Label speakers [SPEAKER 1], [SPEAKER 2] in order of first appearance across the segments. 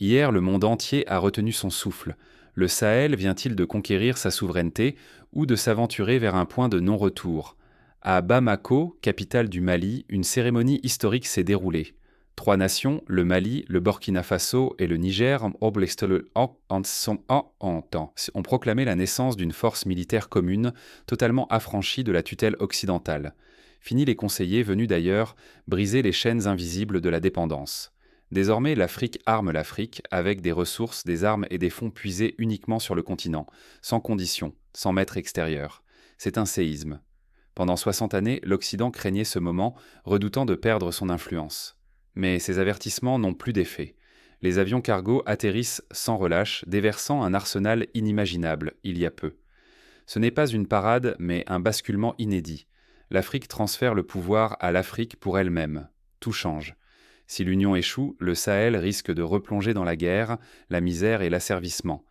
[SPEAKER 1] Hier, le monde entier a retenu son souffle. Le Sahel vient-il de conquérir sa souveraineté ou de s'aventurer vers un point de non-retour? À Bamako, capitale du Mali, une cérémonie historique s'est déroulée. Trois nations, le Mali, le Burkina Faso et le Niger, ont proclamé la naissance d'une force militaire commune totalement affranchie de la tutelle occidentale. Fini les conseillers venus d'ailleurs briser les chaînes invisibles de la dépendance. Désormais, l'Afrique arme l'Afrique avec des ressources, des armes et des fonds puisés uniquement sur le continent, sans condition, sans maître extérieur. C'est un séisme. Pendant 60 années, l'Occident craignait ce moment, redoutant de perdre son influence. Mais ces avertissements n'ont plus d'effet. Les avions cargo atterrissent sans relâche, déversant un arsenal inimaginable, il y a peu. Ce n'est pas une parade, mais un basculement inédit. L'Afrique transfère le pouvoir à l'Afrique pour elle-même. Tout change. Si l'union échoue, le Sahel risque de replonger dans la guerre, la misère et l'asservissement.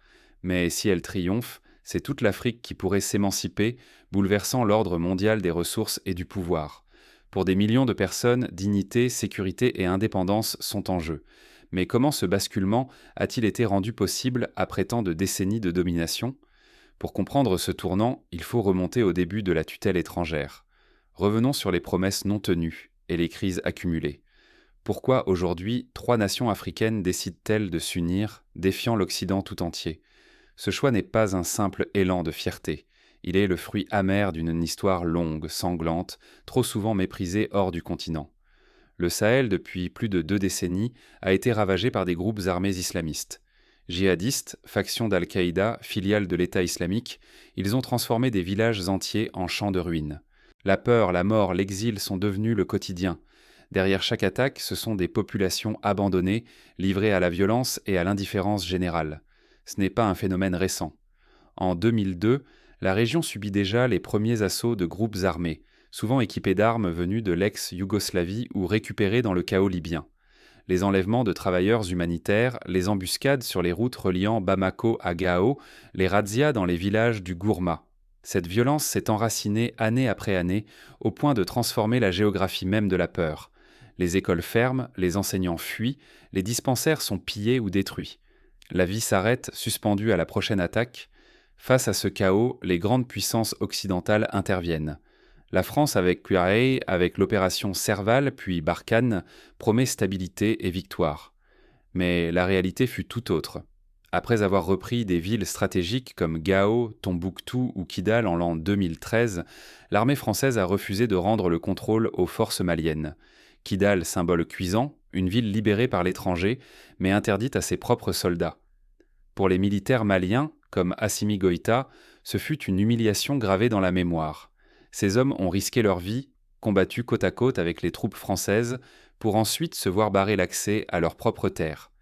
[SPEAKER 1] Mais si elle triomphe, c'est toute l'Afrique qui pourrait s'émanciper, bouleversant l'ordre mondial des ressources et du pouvoir. Pour des millions de personnes, dignité, sécurité et indépendance sont en jeu. Mais comment ce basculement a-t-il été rendu possible après tant de décennies de domination? Pour comprendre ce tournant, il faut remonter au début de la tutelle étrangère. Revenons sur les promesses non tenues et les crises accumulées. Pourquoi aujourd'hui 3 nations africaines décident-elles de s'unir, défiant l'Occident tout entier? Ce choix n'est pas un simple élan de fierté. Il est le fruit amer d'une histoire longue, sanglante, trop souvent méprisée hors du continent. Le Sahel, depuis plus de 2 décennies, a été ravagé par des groupes armés islamistes. Djihadistes, factions d'Al-Qaïda, filiales de l'État islamique, ils ont transformé des villages entiers en champs de ruines. La peur, la mort, l'exil sont devenus le quotidien. Derrière chaque attaque, ce sont des populations abandonnées, livrées à la violence et à l'indifférence générale. Ce n'est pas un phénomène récent. En 2002, la région subit déjà les premiers assauts de groupes armés, souvent équipés d'armes venues de l'ex-Yougoslavie ou récupérées dans le chaos libyen. Les enlèvements de travailleurs humanitaires, les embuscades sur les routes reliant Bamako à Gao, les razzias dans les villages du Gourma. Cette violence s'est enracinée année après année, au point de transformer la géographie même de la peur. Les écoles ferment, les enseignants fuient, les dispensaires sont pillés ou détruits. La vie s'arrête, suspendue à la prochaine attaque. Face à ce chaos, les grandes puissances occidentales interviennent. La France avec Cuirae, avec l'opération Serval puis Barkhane, promet stabilité et victoire. Mais la réalité fut tout autre. Après avoir repris des villes stratégiques comme Gao, Tombouctou ou Kidal en l'an 2013, l'armée française a refusé de rendre le contrôle aux forces maliennes. Kidal, symbole cuisant, une ville libérée par l'étranger, mais interdite à ses propres soldats. Pour les militaires maliens, comme Assimi Goïta, ce fut une humiliation gravée dans la mémoire. Ces hommes ont risqué leur vie, combattu côte à côte avec les troupes françaises, pour ensuite se voir barrer l'accès à leur propre terre.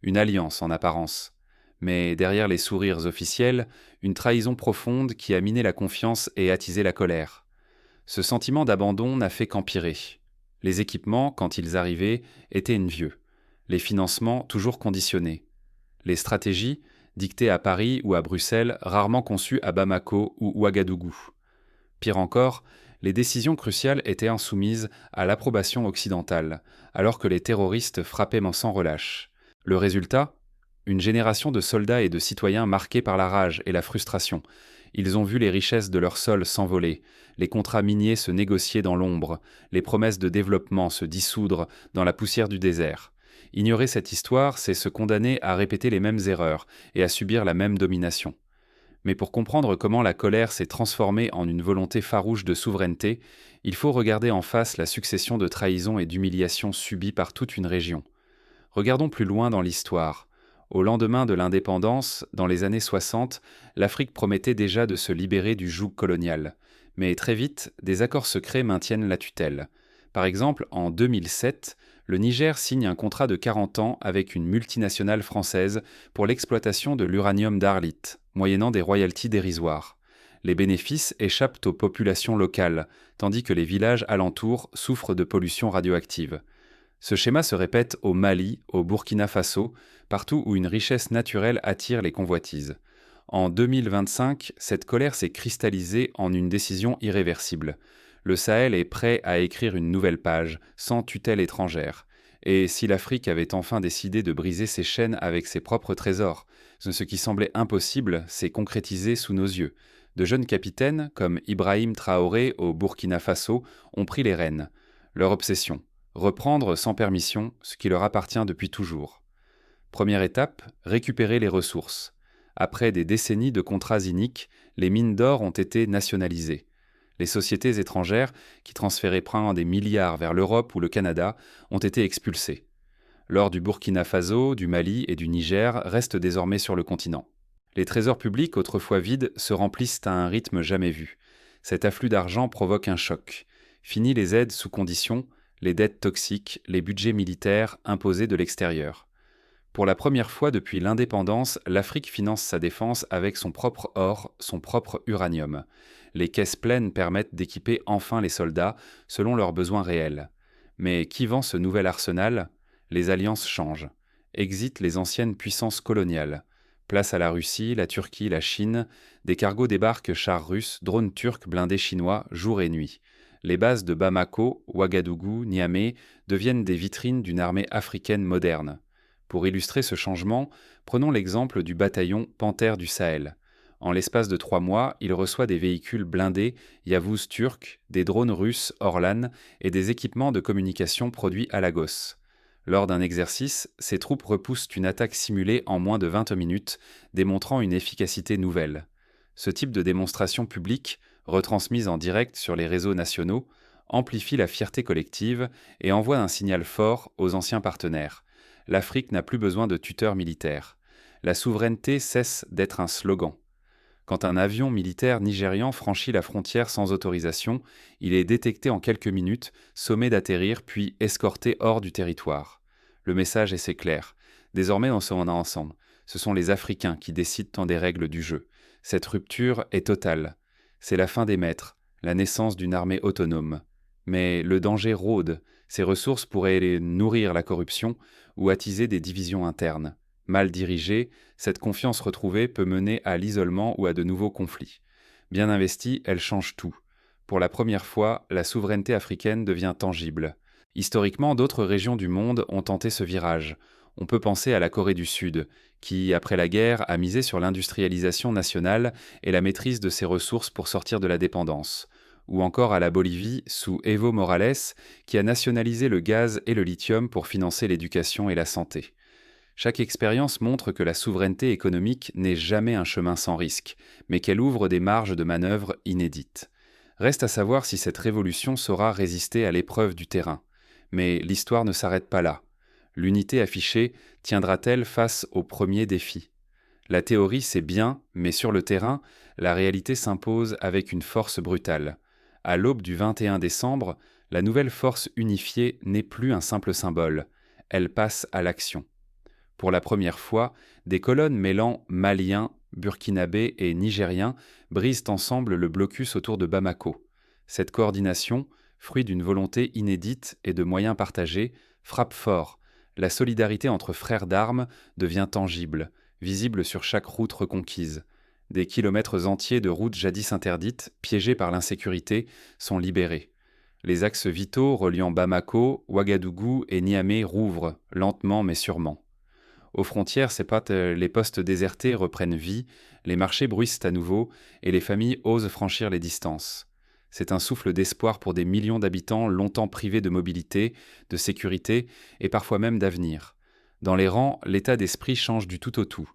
[SPEAKER 1] Une alliance en apparence. Mais derrière les sourires officiels, une trahison profonde qui a miné la confiance et attisé la colère. Ce sentiment d'abandon n'a fait qu'empirer. Les équipements, quand ils arrivaient, étaient vieux. Les financements, toujours conditionnés. Les stratégies, dictées à Paris ou à Bruxelles, rarement conçues à Bamako ou Ouagadougou. Pire encore, les décisions cruciales étaient insoumises à l'approbation occidentale, alors que les terroristes frappaient sans relâche. Le résultat ? Une génération de soldats et de citoyens marqués par la rage et la frustration. Ils ont vu les richesses de leur sol s'envoler, les contrats miniers se négocier dans l'ombre, les promesses de développement se dissoudre dans la poussière du désert. Ignorer cette histoire, c'est se condamner à répéter les mêmes erreurs et à subir la même domination. Mais pour comprendre comment la colère s'est transformée en une volonté farouche de souveraineté, il faut regarder en face la succession de trahisons et d'humiliations subies par toute une région. Regardons plus loin dans l'histoire. Au lendemain de l'indépendance, dans les années 60, l'Afrique promettait déjà de se libérer du joug colonial. Mais très vite, des accords secrets maintiennent la tutelle. Par exemple, en 2007, le Niger signe un contrat de 40 ans avec une multinationale française pour l'exploitation de l'uranium d'Arlit, moyennant des royalties dérisoires. Les bénéfices échappent aux populations locales, tandis que les villages alentours souffrent de pollution radioactive. Ce schéma se répète au Mali, au Burkina Faso, partout où une richesse naturelle attire les convoitises. En 2025, cette colère s'est cristallisée en une décision irréversible. Le Sahel est prêt à écrire une nouvelle page, sans tutelle étrangère. Et si l'Afrique avait enfin décidé de briser ses chaînes avec ses propres trésors, ce qui semblait impossible s'est concrétisé sous nos yeux. De jeunes capitaines, comme Ibrahim Traoré au Burkina Faso, ont pris les rênes. Leur obsession: reprendre sans permission ce qui leur appartient depuis toujours. Première étape, récupérer les ressources. Après des décennies de contrats iniques, les mines d'or ont été nationalisées. Les sociétés étrangères, qui transféraient près des milliards vers l'Europe ou le Canada, ont été expulsées. L'or du Burkina Faso, du Mali et du Niger reste désormais sur le continent. Les trésors publics, autrefois vides, se remplissent à un rythme jamais vu. Cet afflux d'argent provoque un choc. Fini les aides sous conditions, les dettes toxiques, les budgets militaires imposés de l'extérieur. Pour la première fois depuis l'indépendance, l'Afrique finance sa défense avec son propre or, son propre uranium. Les caisses pleines permettent d'équiper enfin les soldats selon leurs besoins réels. Mais qui vend ce nouvel arsenal ? Les alliances changent. Exit les anciennes puissances coloniales. Place à la Russie, la Turquie, la Chine. Des cargos débarquent, chars russes, drones turcs, blindés chinois, jour et nuit. Les bases de Bamako, Ouagadougou, Niamey deviennent des vitrines d'une armée africaine moderne. Pour illustrer ce changement, prenons l'exemple du bataillon Panthère du Sahel. En l'espace de 3 mois, il reçoit des véhicules blindés Yavuz turcs, des drones russes Orlan et des équipements de communication produits à Lagos. Lors d'un exercice, ces troupes repoussent une attaque simulée en moins de 20 minutes, démontrant une efficacité nouvelle. Ce type de démonstration publique, retransmise en direct sur les réseaux nationaux, amplifie la fierté collective et envoie un signal fort aux anciens partenaires. L'Afrique n'a plus besoin de tuteurs militaires. La souveraineté cesse d'être un slogan. Quand un avion militaire nigérian franchit la frontière sans autorisation, il est détecté en quelques minutes, sommé d'atterrir puis escorté hors du territoire. Le message est assez clair. Désormais, on est ensemble. Ce sont les Africains qui décident des règles du jeu. Cette rupture est totale. C'est la fin des maîtres, la naissance d'une armée autonome. Mais le danger rôde. Ces ressources pourraient nourrir la corruption ou attiser des divisions internes. Mal dirigée, cette confiance retrouvée peut mener à l'isolement ou à de nouveaux conflits. Bien investie, elle change tout. Pour la première fois, la souveraineté africaine devient tangible. Historiquement, d'autres régions du monde ont tenté ce virage. On peut penser à la Corée du Sud, qui, après la guerre, a misé sur l'industrialisation nationale et la maîtrise de ses ressources pour sortir de la dépendance. Ou encore à la Bolivie, sous Evo Morales, qui a nationalisé le gaz et le lithium pour financer l'éducation et la santé. Chaque expérience montre que la souveraineté économique n'est jamais un chemin sans risque, mais qu'elle ouvre des marges de manœuvre inédites. Reste à savoir si cette révolution saura résister à l'épreuve du terrain. Mais l'histoire ne s'arrête pas là. L'unité affichée tiendra-t-elle face aux premiers défis ? La théorie, c'est bien, mais sur le terrain, la réalité s'impose avec une force brutale. À l'aube du 21 décembre, la nouvelle force unifiée n'est plus un simple symbole. Elle passe à l'action. Pour la première fois, des colonnes mêlant Maliens, Burkinabés et Nigériens brisent ensemble le blocus autour de Bamako. Cette coordination, fruit d'une volonté inédite et de moyens partagés, frappe fort. La solidarité entre frères d'armes devient tangible, visible sur chaque route reconquise. Des kilomètres entiers de routes jadis interdites, piégées par l'insécurité, sont libérés. Les axes vitaux reliant Bamako, Ouagadougou et Niamey rouvrent, lentement mais sûrement. Aux frontières, les postes désertés reprennent vie, les marchés bruissent à nouveau et les familles osent franchir les distances. C'est un souffle d'espoir pour des millions d'habitants longtemps privés de mobilité, de sécurité et parfois même d'avenir. Dans les rangs, l'état d'esprit change du tout au tout.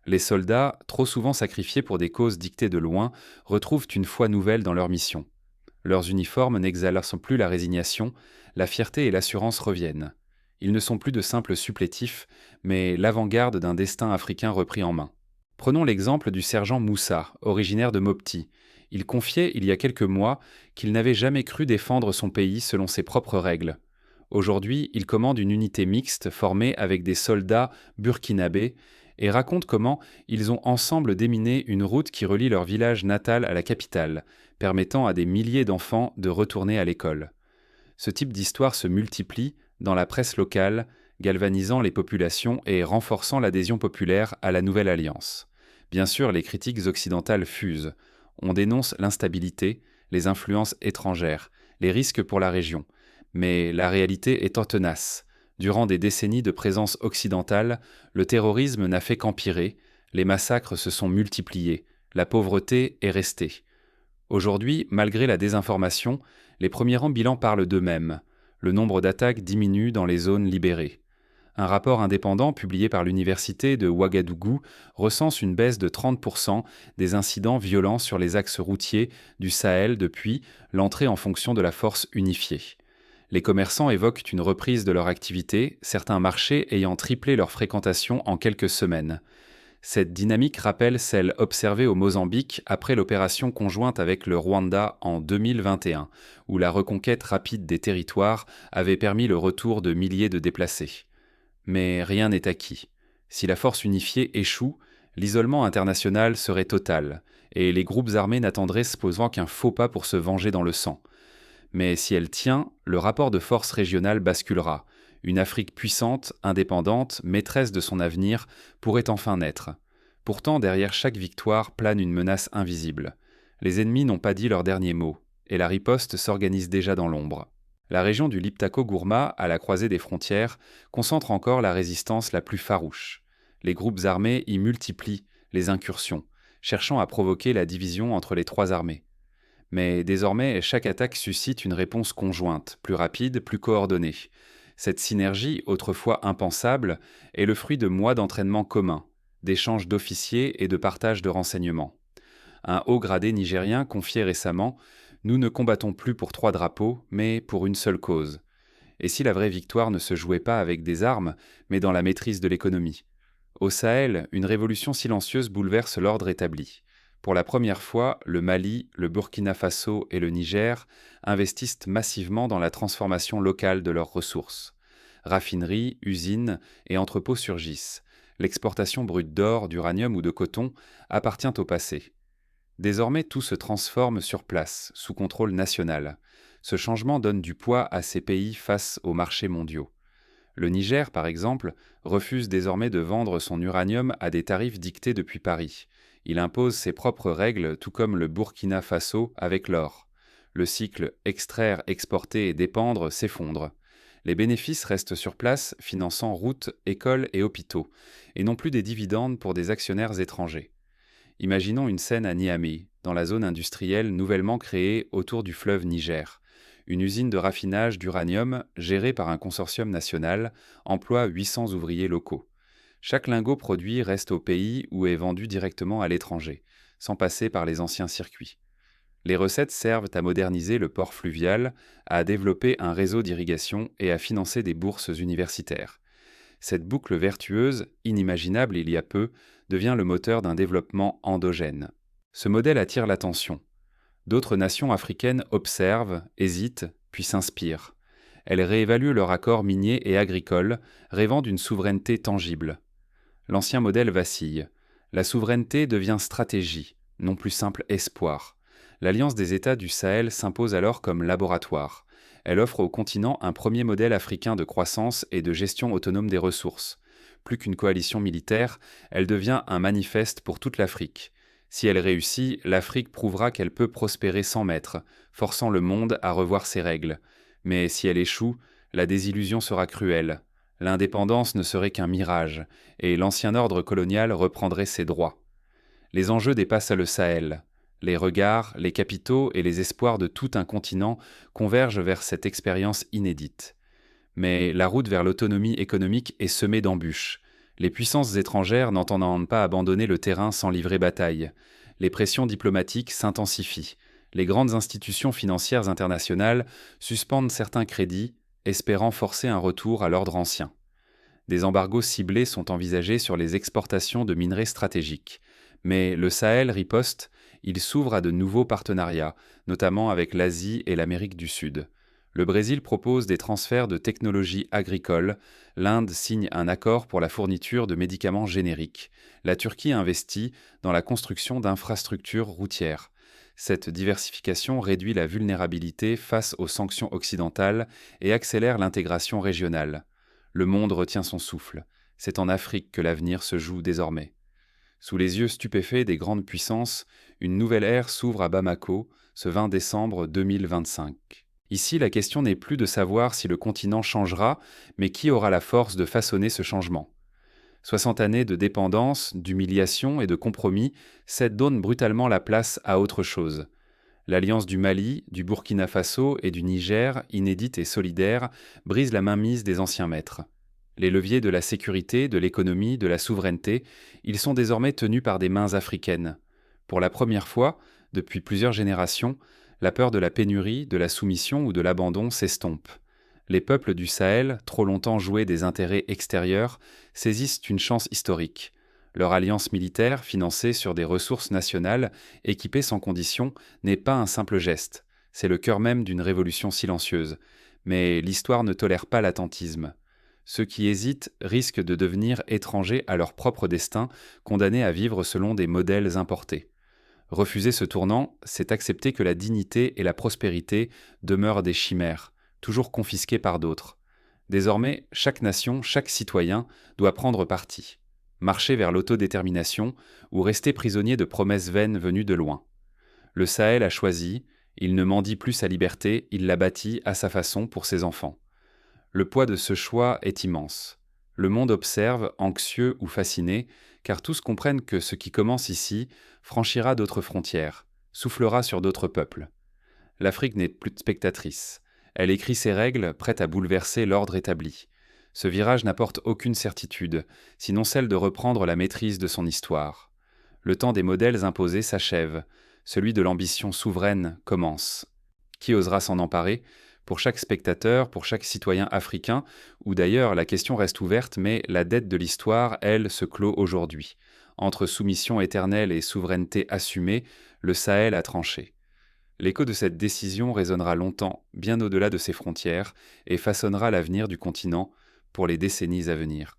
[SPEAKER 1] Les soldats, trop souvent sacrifiés pour des causes dictées de loin, retrouvent une foi nouvelle dans leur mission. Leurs uniformes n'exhalent plus la résignation, la fierté et l'assurance reviennent. Ils ne sont plus de simples supplétifs, mais l'avant-garde d'un destin africain repris en main. Prenons l'exemple du sergent Moussa, originaire de Mopti. Il confiait il y a quelques mois qu'il n'avait jamais cru défendre son pays selon ses propres règles. Aujourd'hui, il commande une unité mixte formée avec des soldats burkinabés et raconte comment ils ont ensemble déminé une route qui relie leur village natal à la capitale, permettant à des milliers d'enfants de retourner à l'école. Ce type d'histoire se multiplie dans la presse locale, galvanisant les populations et renforçant l'adhésion populaire à la nouvelle alliance. Bien sûr, les critiques occidentales fusent. On dénonce l'instabilité, les influences étrangères, les risques pour la région. Mais la réalité étant tenace. Durant des décennies de présence occidentale, le terrorisme n'a fait qu'empirer, les massacres se sont multipliés, la pauvreté est restée. Aujourd'hui, malgré la désinformation, les premiers bilans parlent d'eux-mêmes. Le nombre d'attaques diminue dans les zones libérées. Un rapport indépendant publié par l'université de Ouagadougou recense une baisse de 30% des incidents violents sur les axes routiers du Sahel depuis l'entrée en fonction de la force unifiée. Les commerçants évoquent une reprise de leur activité, certains marchés ayant triplé leur fréquentation en quelques semaines. Cette dynamique rappelle celle observée au Mozambique après l'opération conjointe avec le Rwanda en 2021, où la reconquête rapide des territoires avait permis le retour de milliers de déplacés. Mais rien n'est acquis. Si la force unifiée échoue, l'isolement international serait total, et les groupes armés n'attendraient supposant qu'un faux pas pour se venger dans le sang. Mais si elle tient, le rapport de force régional basculera. Une Afrique puissante, indépendante, maîtresse de son avenir, pourrait enfin naître. Pourtant, derrière chaque victoire plane une menace invisible. Les ennemis n'ont pas dit leur dernier mot, et la riposte s'organise déjà dans l'ombre. La région du Liptako-Gourma, à la croisée des frontières, concentre encore la résistance la plus farouche. Les groupes armés y multiplient les incursions, cherchant à provoquer la division entre les trois armées. Mais désormais, chaque attaque suscite une réponse conjointe, plus rapide, plus coordonnée. Cette synergie, autrefois impensable, est le fruit de mois d'entraînement commun, d'échanges d'officiers et de partage de renseignements. Un haut gradé nigérien confiait récemment « Nous ne combattons plus pour 3 drapeaux, mais pour une seule cause ». Et si la vraie victoire ne se jouait pas avec des armes, mais dans la maîtrise de l'économie? Au Sahel, une révolution silencieuse bouleverse l'ordre établi. Pour la première fois, le Mali, le Burkina Faso et le Niger investissent massivement dans la transformation locale de leurs ressources. Raffineries, usines et entrepôts surgissent. L'exportation brute d'or, d'uranium ou de coton appartient au passé. Désormais, tout se transforme sur place, sous contrôle national. Ce changement donne du poids à ces pays face aux marchés mondiaux. Le Niger, par exemple, refuse désormais de vendre son uranium à des tarifs dictés depuis Paris. Il impose ses propres règles, tout comme le Burkina Faso avec l'or. Le cycle extraire, exporter et dépendre s'effondre. Les bénéfices restent sur place, finançant routes, écoles et hôpitaux, et non plus des dividendes pour des actionnaires étrangers. Imaginons une scène à Niamey, dans la zone industrielle nouvellement créée autour du fleuve Niger. Une usine de raffinage d'uranium, gérée par un consortium national, emploie 800 ouvriers locaux. Chaque lingot produit reste au pays ou est vendu directement à l'étranger, sans passer par les anciens circuits. Les recettes servent à moderniser le port fluvial, à développer un réseau d'irrigation et à financer des bourses universitaires. Cette boucle vertueuse, inimaginable il y a peu, devient le moteur d'un développement endogène. Ce modèle attire l'attention. D'autres nations africaines observent, hésitent, puis s'inspirent. Elles réévaluent leurs accords miniers et agricoles, rêvant d'une souveraineté tangible. L'ancien modèle vacille. La souveraineté devient stratégie, non plus simple espoir. L'Alliance des États du Sahel s'impose alors comme laboratoire. Elle offre au continent un premier modèle africain de croissance et de gestion autonome des ressources. Plus qu'une coalition militaire, elle devient un manifeste pour toute l'Afrique. Si elle réussit, l'Afrique prouvera qu'elle peut prospérer sans maître, forçant le monde à revoir ses règles. Mais si elle échoue, la désillusion sera cruelle. L'indépendance ne serait qu'un mirage, et l'ancien ordre colonial reprendrait ses droits. Les enjeux dépassent le Sahel. Les regards, les capitaux et les espoirs de tout un continent convergent vers cette expérience inédite. Mais la route vers l'autonomie économique est semée d'embûches. Les puissances étrangères n'entendent pas abandonner le terrain sans livrer bataille. Les pressions diplomatiques s'intensifient. Les grandes institutions financières internationales suspendent certains crédits, espérant forcer un retour à l'ordre ancien. Des embargos ciblés sont envisagés sur les exportations de minerais stratégiques. Mais le Sahel riposte, il s'ouvre à de nouveaux partenariats, notamment avec l'Asie et l'Amérique du Sud. Le Brésil propose des transferts de technologies agricoles, l'Inde signe un accord pour la fourniture de médicaments génériques, la Turquie investit dans la construction d'infrastructures routières. Cette diversification réduit la vulnérabilité face aux sanctions occidentales et accélère l'intégration régionale. Le monde retient son souffle. C'est en Afrique que l'avenir se joue désormais. Sous les yeux stupéfaits des grandes puissances, une nouvelle ère s'ouvre à Bamako ce 20 décembre 2025. Ici, la question n'est plus de savoir si le continent changera, mais qui aura la force de façonner ce changement. 60 années de dépendance, d'humiliation et de compromis donnent brutalement la place à autre chose. L'alliance du Mali, du Burkina Faso et du Niger, inédite et solidaire, brise la mainmise des anciens maîtres. Les leviers de la sécurité, de l'économie, de la souveraineté, ils sont désormais tenus par des mains africaines. Pour la première fois, depuis plusieurs générations, la peur de la pénurie, de la soumission ou de l'abandon s'estompe. Les peuples du Sahel, trop longtemps joués des intérêts extérieurs, saisissent une chance historique. Leur alliance militaire, financée sur des ressources nationales, équipée sans condition, n'est pas un simple geste. C'est le cœur même d'une révolution silencieuse. Mais l'histoire ne tolère pas l'attentisme. Ceux qui hésitent risquent de devenir étrangers à leur propre destin, condamnés à vivre selon des modèles importés. Refuser ce tournant, c'est accepter que la dignité et la prospérité demeurent des chimères, toujours confisquées par d'autres. Désormais, chaque nation, chaque citoyen doit prendre parti. Marcher vers l'autodétermination ou rester prisonnier de promesses vaines venues de loin. Le Sahel a choisi, il ne mendie plus sa liberté, il l'a bâtie à sa façon pour ses enfants. Le poids de ce choix est immense. Le monde observe, anxieux ou fasciné, car tous comprennent que ce qui commence ici franchira d'autres frontières, soufflera sur d'autres peuples. L'Afrique n'est plus spectatrice. Elle écrit ses règles, prête à bouleverser l'ordre établi. Ce virage n'apporte aucune certitude, sinon celle de reprendre la maîtrise de son histoire. Le temps des modèles imposés s'achève, celui de l'ambition souveraine commence. Qui osera s'en emparer ? Pour chaque spectateur, pour chaque citoyen africain, ou d'ailleurs la question reste ouverte, mais la dette de l'histoire, elle, se clôt aujourd'hui. Entre soumission éternelle et souveraineté assumée, le Sahel a tranché. L'écho de cette décision résonnera longtemps, bien au-delà de ses frontières, et façonnera l'avenir du continent pour les décennies à venir.